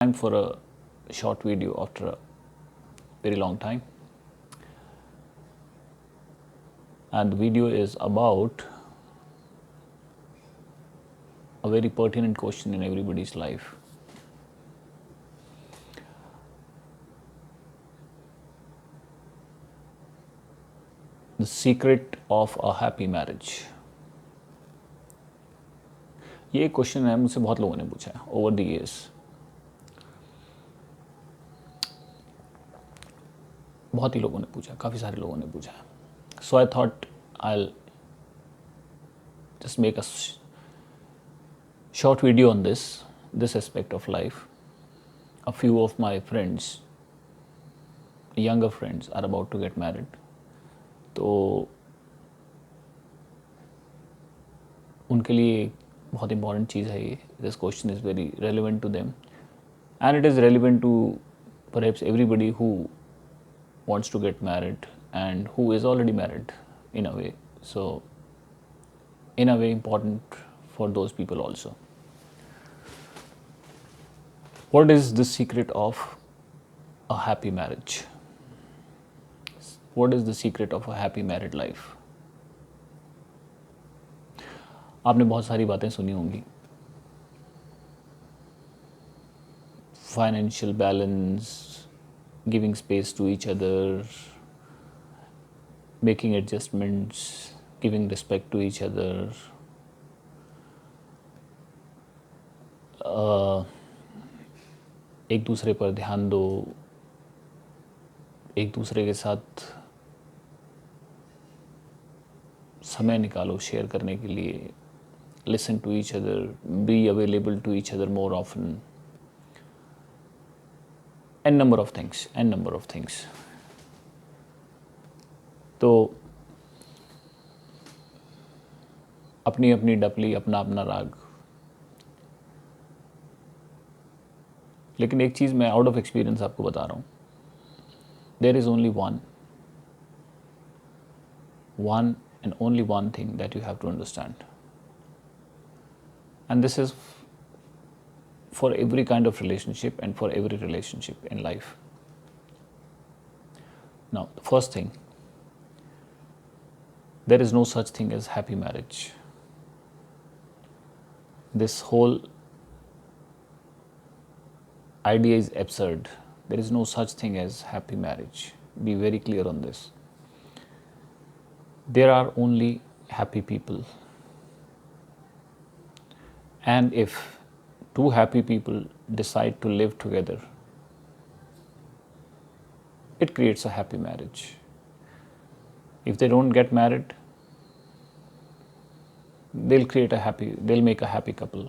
time for a short video after a very long time. And the video is about a very pertinent question in everybody's life. The secret of a happy marriage. ये question है, मुझसे बहुत लोगों ने पूछा है over the years. बहुत ही लोगों ने पूछा, काफ़ी सारे लोगों ने पूछा. So I thought I just make a short video on this aspect of life. A few of my friends, younger friends, are about to get married. तो उनके लिए बहुत इम्पॉर्टेंट चीज़ है ये. This question is very relevant to them and it is relevant to perhaps everybody who wants to get married and who is already married in a way. So in a way important for those people also. What is the secret of a happy marriage? What is the secret of a happy married life? आपने बहुत सारी बातें सुनी होंगी. Financial balance, giving space to each other, making adjustments, giving respect to each other, एक दूसरे पर ध्यान दो, एक दूसरे के साथ समय निकालो शेयर करने के लिए, listen to each other, be available to each other more often, and number of things. तो अपनी अपनी डपली, अपना अपना राग. लेकिन एक चीज़ मैं आउट ऑफ एक्सपीरियंस आपको बता रहा हूँ. There is only one and only one thing that you have to understand, and this is for every kind of relationship and for every relationship in life. Now, the first thing, there is no such thing as happy marriage. This whole idea is absurd. There is no such thing as happy marriage. Be very clear on this. There are only happy people. And if two happy people decide to live together, it creates a happy marriage. If they don't get married, they'll make a happy couple.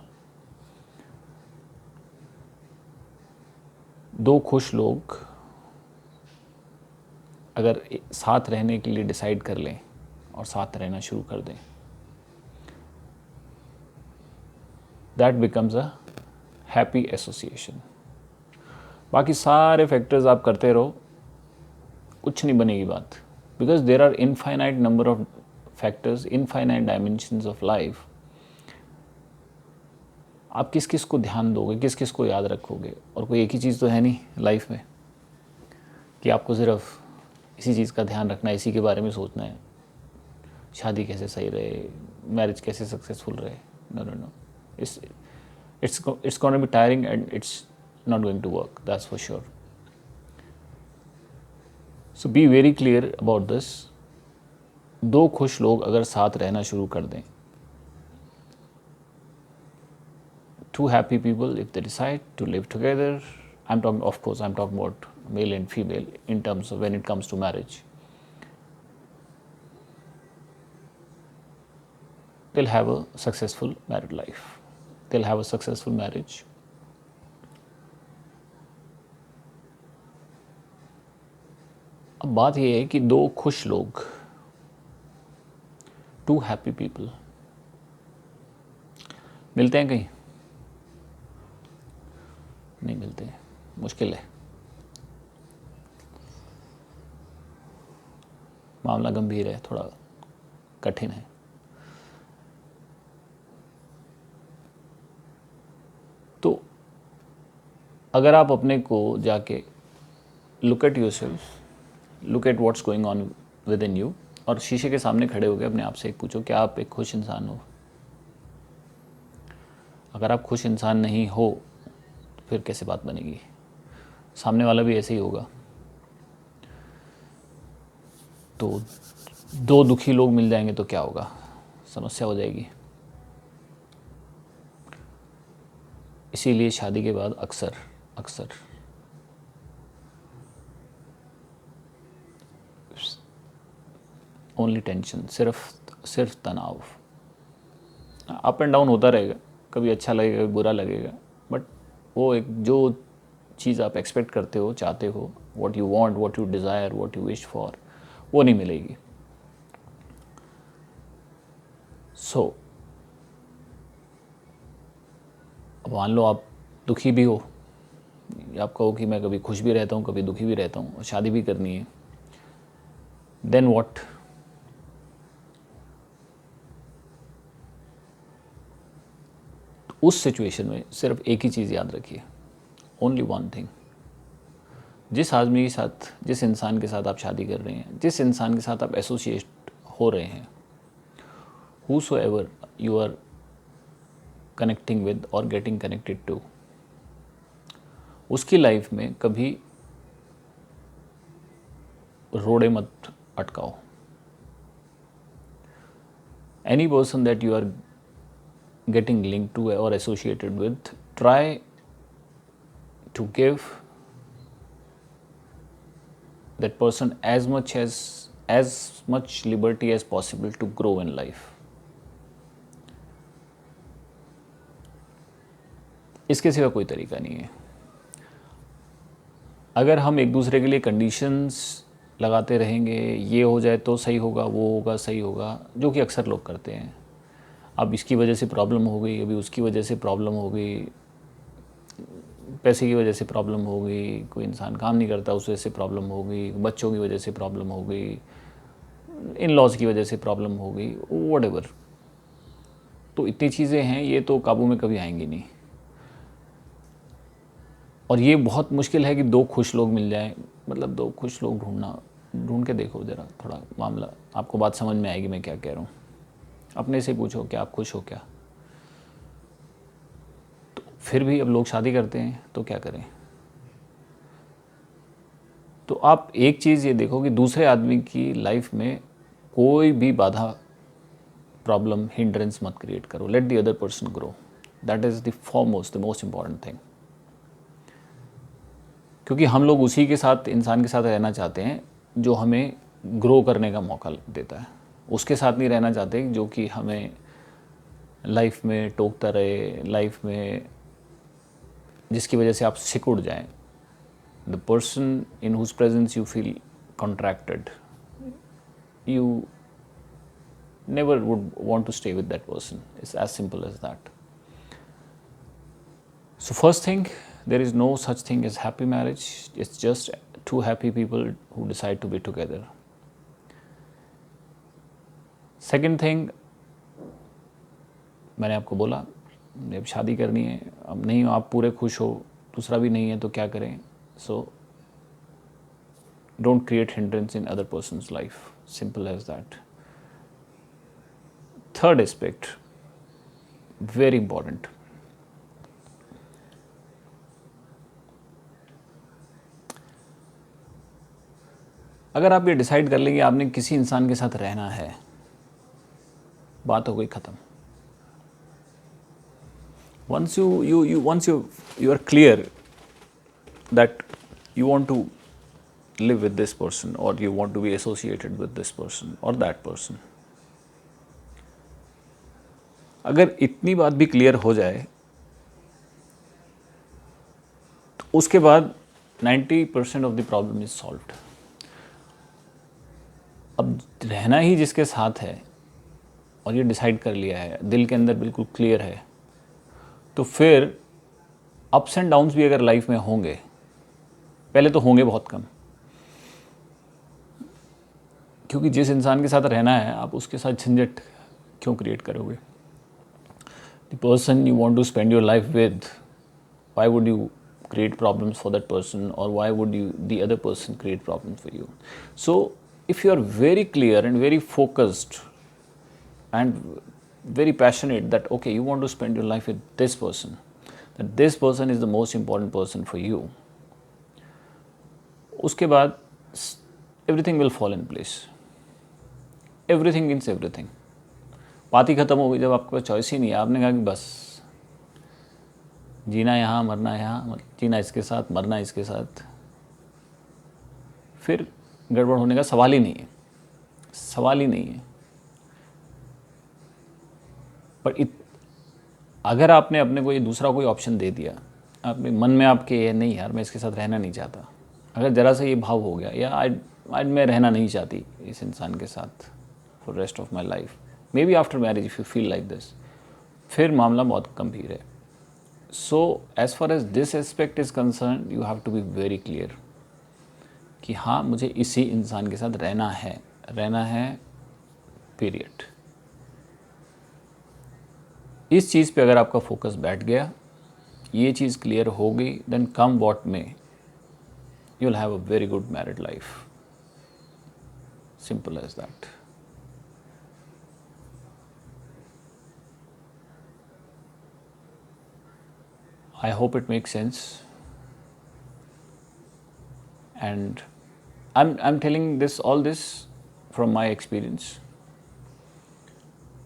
दो खुश लोग अगर साथ रहने के लिए decide कर लें और साथ रहना शुरू कर दें, that becomes a happy association. बाकी सारे फैक्टर्स आप करते रहो, कुछ नहीं बनेगी बात. Because there are infinite number of factors, infinite dimensions of life. आप किस किस को ध्यान दोगे, किस किस को याद रखोगे. और कोई एक ही चीज़ तो है नहीं लाइफ में कि आपको सिर्फ इसी चीज़ का ध्यान रखना है, इसी के बारे में सोचना है. शादी कैसे सही रहे, मैरिज कैसे सक्सेसफुल रहे. No. It's going to be tiring and it's not going to work, that's for sure. So be very clear about this. दो खुश लोग अगर साथ रहना शुरू कर दें, two happy people, if they decide to live together, I'm talking about male and female in terms of when it comes to marriage, they'll have a successful married life. They'll have a successful marriage. अब बात यह है कि दो खुश लोग, to happy people, मिलते हैं कहीं? नहीं मिलते हैं, मुश्किल है. मामला गंभीर है, थोड़ा कठिन है. तो अगर आप अपने को जाके look at your self, look at what's going on with in you, और शीशे के सामने खड़े होकर अपने आप से एक पूछो, क्या आप एक खुश इंसान हो? अगर आप खुश इंसान नहीं हो तो फिर कैसे बात बनेगी? सामने वाला भी ऐसे ही होगा। तो दो दुखी लोग मिल जाएंगे तो क्या होगा? समस्या हो जाएगी। इसीलिए शादी के बाद अक्सर ओनली टेंशन, सिर्फ तनाव। अप एंड डाउन होता रहेगा, कभी अच्छा लगेगा कभी बुरा लगेगा, बट वो एक जो चीज़ आप एक्सपेक्ट करते हो, चाहते हो, what you want, what you desire, what you wish for, वो नहीं मिलेगी। सो अब मान लो आप दुखी भी हो, आप कहो कि मैं कभी खुश भी रहता हूँ कभी दुखी भी रहता हूँ और शादी भी करनी है, देन व्हाट? उस सिचुएशन में सिर्फ एक ही चीज़ याद रखिए, ओनली वन थिंग। जिस आदमी के साथ, जिस इंसान के साथ आप शादी कर रहे हैं, जिस इंसान के साथ आप एसोसिएट हो रहे हैं, whosoever you are connecting with or getting connected to, उसकी लाइफ में कभी रोड़े मत अटकाओ। Any person that you are getting linked to or associated with, try to give that person as much liberty as possible to grow in life. इसके सिवा कोई तरीका नहीं है। अगर हम एक दूसरे के लिए कंडीशंस लगाते रहेंगे, ये हो जाए तो सही होगा, वो होगा सही होगा, जो कि अक्सर लोग करते हैं। अब इसकी वजह से प्रॉब्लम हो गई, अभी उसकी वजह से प्रॉब्लम हो गई, पैसे की वजह से प्रॉब्लम हो गई, कोई इंसान काम नहीं करता उस वजह से प्रॉब्लम हो गई, बच्चों की वजह से प्रॉब्लम हो गई, इन लॉज की वजह से प्रॉब्लम हो गई, व्हाटएवर। तो इतनी चीज़ें हैं, ये तो काबू में कभी आएंगी नहीं। और ये बहुत मुश्किल है कि दो खुश लोग मिल जाएं, मतलब दो खुश लोग ढूंढ के देखो ज़रा, थोड़ा मामला आपको बात समझ में आएगी मैं क्या कह रहा हूँ। अपने से पूछो क्या आप खुश हो क्या? तो फिर भी अब लोग शादी करते हैं तो क्या करें? तो आप एक चीज़ ये देखो कि दूसरे आदमी की लाइफ में कोई भी बाधा, प्रॉब्लम, हिंड्रेंस मत क्रिएट करो। Let the other person grow, that is the foremost, the most important thing. क्योंकि हम लोग उसी के साथ, इंसान के साथ रहना चाहते हैं जो हमें ग्रो करने का मौका देता है। उसके साथ नहीं रहना चाहते जो कि हमें लाइफ में टोकता रहे, लाइफ में जिसकी वजह से आप सिकुड़ जाएं। The person in whose presence you feel contracted, you never would want to stay with that person. It's as simple as that. So first thing, there is no such thing as happy marriage. It's just two happy people who decide to be together. Second thing, मैंने आपको बोला, जब शादी करनी है, अब नहीं हो आप पूरे खुश हो, दूसरा भी नहीं है तो क्या करें? So don't create hindrance in other person's life. Simple as that. Third aspect, very important. अगर आप ये डिसाइड कर लें कि आपने किसी इंसान के साथ रहना है, बात हो गई ख़त्म। Once you are clear that you want to live with this person or you want to be associated with this person or that person, अगर इतनी बात भी क्लियर हो जाए तो उसके बाद 90% of the problem is solved. अब रहना ही जिसके साथ है और ये डिसाइड कर लिया है, दिल के अंदर बिल्कुल क्लियर है, तो फिर अप्स एंड डाउन्स भी अगर लाइफ में होंगे, पहले तो होंगे बहुत कम, क्योंकि जिस इंसान के साथ रहना है आप उसके साथ झंझट क्यों क्रिएट करोगे? The person you want to spend your life with, why would you create problems for that person, or why would the other person create problems for you? So if you are very clear and very focused and very passionate that okay, you want to spend your life with this person, that this person is the most important person for you, उसके बाद everything will fall in place. Everything means everything. बात ही खत्म हो गई जब आपके पास choice ही नहीं है. आपने कहा कि बस जीना यहाँ, मरना यहाँ, जीना इसके साथ, मरना इसके साथ, फिर गड़बड़ होने का सवाल ही नहीं है. सवाल ही नहीं है. पर अगर आपने अपने को ये दूसरा कोई ऑप्शन दे दिया, आपने मन में आपके ये नहीं यार मैं इसके साथ रहना नहीं चाहता, अगर ज़रा सा ये भाव हो गया या आज मैं रहना नहीं चाहती इस इंसान के साथ for rest of my life, maybe after marriage if you feel like this, फिर मामला बहुत गंभीर है. So as far as this aspect is concern, you have to be very clear कि हाँ मुझे इसी इंसान के साथ रहना है पीरियड. इस चीज़ पे अगर आपका फोकस बैठ गया, ये चीज़ क्लियर हो गई, then come what may you will have a very good married life. Simple as that. I hope it makes sense, and I'm telling all this from my experience.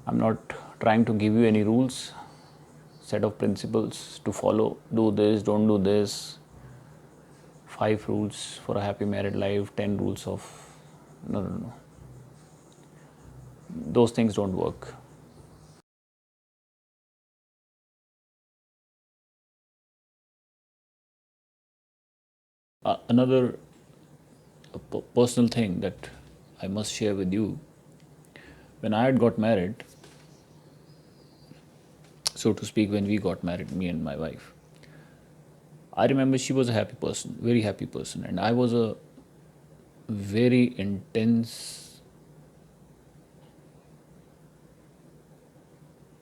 I'm not trying to give you any rules, set of principles to follow. Do this, don't do this. 5 rules for a happy married life. 10 rules of no. Those things don't work. Another personal thing that I must share with you, when I had got married, so to speak, when we got married, me and my wife, I remember she was a happy person, very happy person, and I was a very intense,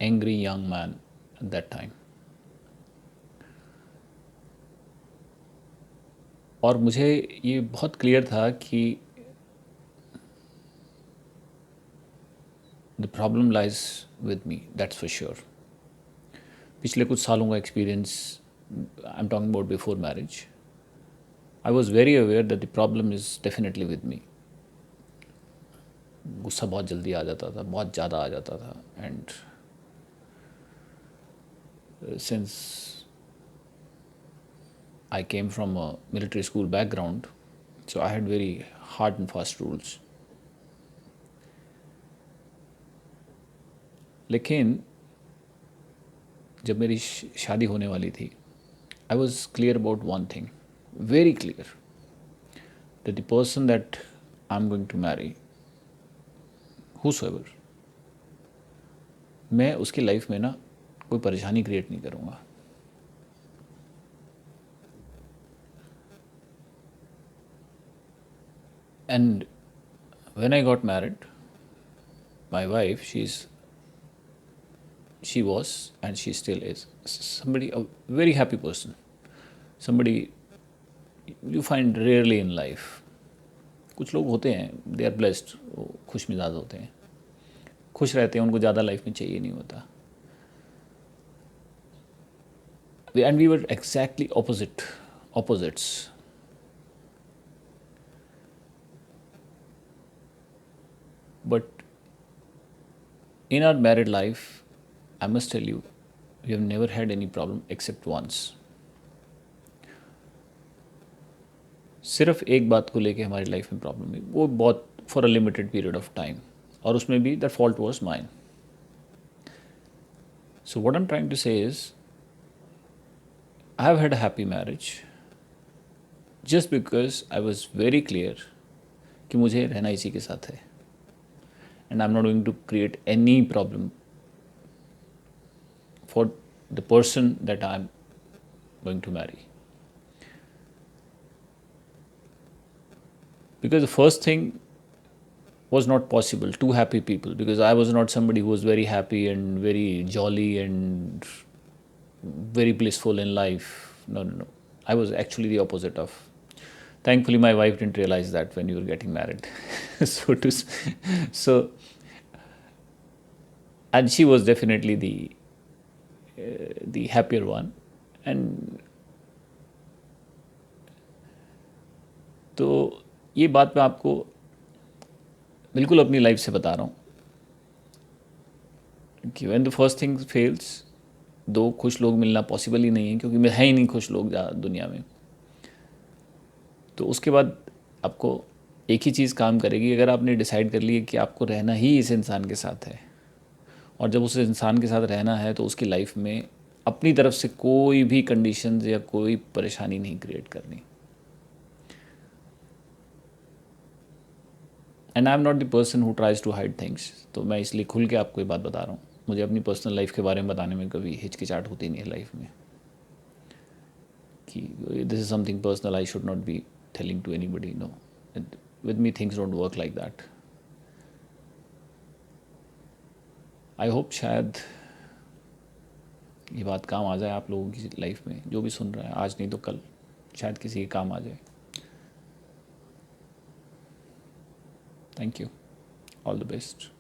angry young man at that time. और मुझे ये बहुत clear था कि the problem lies with me, that's for sure. पिछले कुछ सालों का experience, I am talking about before marriage, I was very aware that the problem is definitely with me. गुस्सा बहुत जल्दी आ जाता था, बहुत ज़्यादा आ जाता था, and since I came from a military school background, so I had very hard and fast rules. लेकिन जब मेरी शादी होने वाली थी, I was clear about one thing, very clear, that the person that I'm going to marry, whosoever, मैं उसकी life में ना कोई परेशानी क्रिएट नहीं करूँगा. And when I got married, my wife, she was and she still is somebody, a very happy person, somebody you find rarely in life. कुछ लोग होते हैं, they are blessed, वो खुश मिजाज होते हैं, खुश रहते हैं, उनको ज़्यादा लाइफ में चाहिए नहीं होता. And we were exactly opposites. But in our married life, I must tell you, we have never had any problem except once. सिर्फ एक बात को लेके हमारी लाइफ में प्रॉब्लम हुई, वो बहुत for a limited period of time, और उसमें भी that fault was mine. So what I am trying to say is, I have had a happy marriage just because I was very clear कि मुझे रहना इसी के साथ है. And I'm not going to create any problem for the person that I'm going to marry. Because the first thing was not possible, two happy people, because I was not somebody who was very happy and very jolly and very blissful in life. No. I was actually the opposite of. Thankfully, my wife didn't realize that when you were getting married. So, and she was definitely the happier one. And तो ये बात मैं आपको बिल्कुल अपनी life से बता रहा हूँ कि when the first thing fails, दो खुश लोग मिलना पॉसिबल ही नहीं है, क्योंकि मैं है ही नहीं खुश लोग दुनिया में। तो उसके बाद आपको एक ही चीज़ काम करेगी, अगर आपने डिसाइड कर लिया कि आपको रहना ही इस इंसान के साथ है, और जब उस इंसान के साथ रहना है तो उसकी लाइफ में अपनी तरफ से कोई भी कंडीशंस या कोई परेशानी नहीं क्रिएट करनी। And I am not the person who tries to hide things. तो मैं इसलिए खुल के आपको ये बात बता रहा हूँ। मुझे अपनी पर्सनल लाइफ के बारे में बताने में कभी हिचकिचाहट होती नहीं है लाइफ में, कि this is something personal, I should not be telling to anybody. No, with me things don't work like that. I hope शायद ये बात काम आ जाए आप लोगों की लाइफ में, जो भी सुन रहा है, आज नहीं तो कल शायद किसी के काम आ जाए। Thank you, all the best.